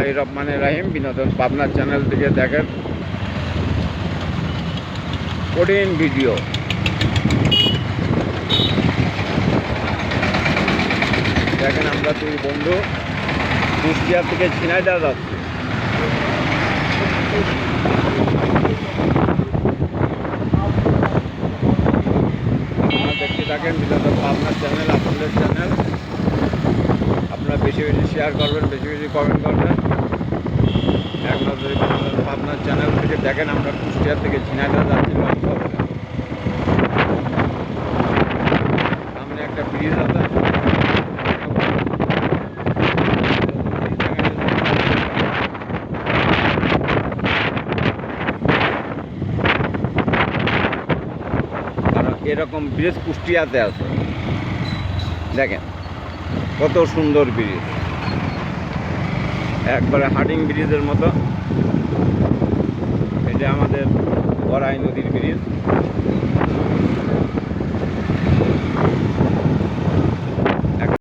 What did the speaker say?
বিসমিল্লাহির রহমানির রহিম। বিনোদন পাবনা চ্যানেল থেকে দেখেন কঠিন ভিডিও। দেখেন আমরা দুই বন্ধু কুষ্টিয়া থেকে ঝিনাইদহ যাচ্ছি। আপনারা দেখতে থাকেন বিনোদন পাবনা চ্যানেল, আপনাদের চ্যানেল। আপনারা বেশি বেশি শেয়ার করবেন, বেশি বেশি কমেন্ট করবেন। এক নজরে বিনোদন পাবনা চ্যানেল থেকে দেখেন আমরা কুষ্টিয়া থেকে ঝিনাইদহ যাচ্ছি লঞ্চ হবে। সামনে একটা ব্রিজ আছে, কারণ এরকম ব্রিজ কুষ্টিয়াতে আছে। দেখেন কত সুন্দর ব্রিজ, একবারে হার্ডিং ব্রিজের মতো। এটা আমাদের বড়াই নদীর ব্রিজ।